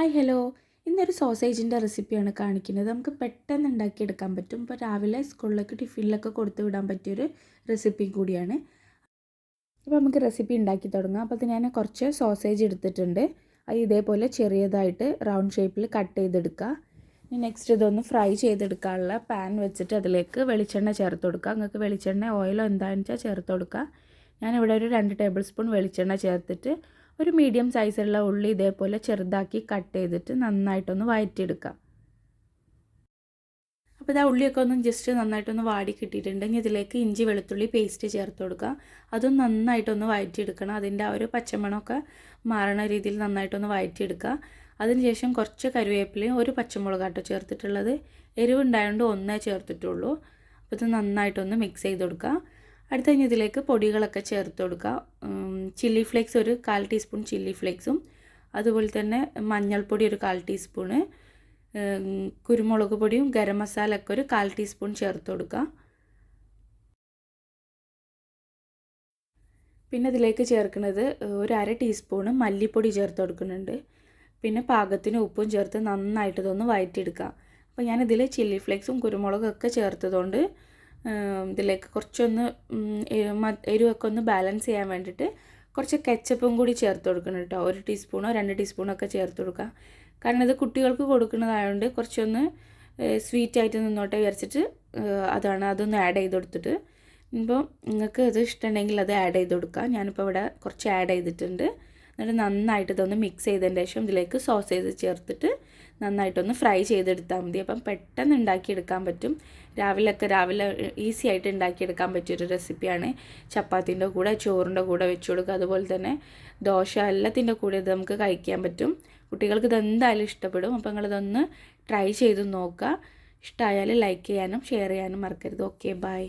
Hi hello. ഇന്നൊരു സോസേജിൻ്റെ റെസിപ്പിയാണ് കാണിക്കുന്നത്. നമുക്ക് പെട്ടെന്ന് ഉണ്ടാക്കിയെടുക്കാൻ പറ്റും. ഇപ്പോൾ രാവിലെ സ്കൂളിലേക്ക് ടിഫിനിലൊക്കെ കൊടുത്തു വിടാൻ പറ്റിയൊരു റെസിപ്പി കൂടിയാണ്. അപ്പോൾ നമുക്ക് റെസിപ്പി ഉണ്ടാക്കി തുടങ്ങാം. അപ്പോൾ അത് ഞാൻ കുറച്ച് സോസേജ് എടുത്തിട്ടുണ്ട്. അത് ഇതേപോലെ ചെറിയതായിട്ട് റൗണ്ട് ഷേപ്പിൽ കട്ട് ചെയ്തെടുക്കുക. ഇനി നെക്സ്റ്റ് ഇതൊന്ന് ഫ്രൈ ചെയ്തെടുക്കാനുള്ള പാൻ വെച്ചിട്ട് അതിലേക്ക് വെളിച്ചെണ്ണ ചേർത്ത് കൊടുക്കുക. നിങ്ങൾക്ക് വെളിച്ചെണ്ണ ഓയിലോ എന്താണെന്ന് വെച്ചാൽ ചേർത്ത് കൊടുക്കുക. ഞാനിവിടെ ഒരു 2 ടേബിൾ സ്പൂൺ വെളിച്ചെണ്ണ ചേർത്തിട്ട് ഒരു മീഡിയം സൈസുള്ള ഉള്ളി ഇതേപോലെ ചെറുതാക്കി കട്ട് ചെയ്തിട്ട് നന്നായിട്ടൊന്ന് വഴറ്റിയെടുക്കുക. അപ്പോൾ ഇതാ ഉള്ളിയൊക്കെ ഒന്ന് ജസ്റ്റ് നന്നായിട്ടൊന്ന് വാടി കിട്ടിയിട്ടുണ്ടെങ്കിൽ ഇതിലേക്ക് ഇഞ്ചി വെളുത്തുള്ളി പേസ്റ്റ് ചേർത്ത് കൊടുക്കുക. അതും നന്നായിട്ടൊന്ന് വഴറ്റിയെടുക്കണം. അതിൻ്റെ ആ ഒരു പച്ചമണമൊക്കെ മാറണ രീതിയിൽ നന്നായിട്ടൊന്ന് വഴറ്റിയെടുക്കുക. അതിനുശേഷം കുറച്ച് കറിവേപ്പിലയും ഒരു പച്ചമുളകാട്ടോ ചേർത്തിട്ടുള്ളത്. എരിവുണ്ടായതുകൊണ്ട് ഒന്നേ ചേർത്തിട്ടുള്ളൂ. അപ്പോൾ ഇത് നന്നായിട്ടൊന്ന് മിക്സ് ചെയ്ത് കൊടുക്കുക. അടുത്ത കഴിഞ്ഞ് ഇതിലേക്ക് പൊടികളൊക്കെ ചേർത്ത് കൊടുക്കുക. ചില്ലി ഫ്ലേക്സ് ഒരു 1/4 ടീസ്പൂൺ ചില്ലി ഫ്ലേക്സും അതുപോലെ തന്നെ മഞ്ഞൾപ്പൊടി ഒരു 1/4 ടീസ്പൂണ്, കുരുമുളക് പൊടിയും ഗരം മസാല ഒക്കെ ഒരു 1/4 ടീസ്പൂൺ ചേർത്ത് കൊടുക്കുക. പിന്നെ ഇതിലേക്ക് ചേർക്കുന്നത് ഒരു 1/2 ടീസ്പൂണ് മല്ലിപ്പൊടി ചേർത്ത് കൊടുക്കുന്നുണ്ട്. പിന്നെ പാകത്തിന് ഉപ്പും ചേർത്ത് നന്നായിട്ട് ഇതൊന്ന് വഴറ്റിയെടുക്കുക. അപ്പോൾ ഞാനിതിൽ ചില്ലി ഫ്ലേക്സും കുരുമുളകൊക്കെ ചേർത്തതുകൊണ്ട് ഇതിലേക്ക് കുറച്ചൊന്ന് എരിവൊക്കെ ഒന്ന് ബാലൻസ് ചെയ്യാൻ വേണ്ടിയിട്ട് കുറച്ച് കെച്ചപ്പും കൂടി ചേർത്ത് കൊടുക്കണം കേട്ടോ. 1 ടീസ്പൂണോ 2 ടീസ്പൂണോ ഒക്കെ ചേർത്ത് കൊടുക്കുക. കാരണം ഇത് കുട്ടികൾക്ക് കൊടുക്കുന്നതായതുകൊണ്ട് കുറച്ചൊന്ന് സ്വീറ്റായിട്ട് നിന്നോട്ടെ വിചാരിച്ചിട്ട് അതൊന്ന് ആഡ് ചെയ്ത് കൊടുത്തിട്ട് ഇപ്പോൾ നിങ്ങൾക്ക് അത് ഇഷ്ടമുണ്ടെങ്കിൽ അത് ആഡ് ചെയ്ത് കൊടുക്കുക. ഞാനിപ്പോൾ ഇവിടെ കുറച്ച് ആഡ് ചെയ്തിട്ടുണ്ട്. എന്നിട്ട് നന്നായിട്ട് ഇതൊന്ന് മിക്സ് ചെയ്തതിന് ശേഷം ഇതിലേക്ക് സോസേജ് ചേർത്തിട്ട് നന്നായിട്ടൊന്ന് ഫ്രൈ ചെയ്തെടുത്താൽ മതി. അപ്പം പെട്ടെന്ന് ഉണ്ടാക്കിയെടുക്കാൻ പറ്റും. രാവിലെ ഈസി ആയിട്ട് ഉണ്ടാക്കിയെടുക്കാൻ പറ്റിയൊരു റെസിപ്പിയാണ്. ചപ്പാത്തിൻ്റെ കൂടെ ചോറിൻ്റെ കൂടെ വെച്ച് കൊടുക്കുക. അതുപോലെ തന്നെ ദോശ എല്ലാത്തിൻ്റെ കൂടെ ഇത് നമുക്ക് കഴിക്കാൻ പറ്റും. കുട്ടികൾക്ക് ഇതെന്തായാലും ഇഷ്ടപ്പെടും. അപ്പോൾ നിങ്ങളിതൊന്ന് ട്രൈ ചെയ്ത് നോക്കുക. ഇഷ്ടമായാൽ ലൈക്ക് ചെയ്യാനും ഷെയർ ചെയ്യാനും മറക്കരുത്. Okay, by.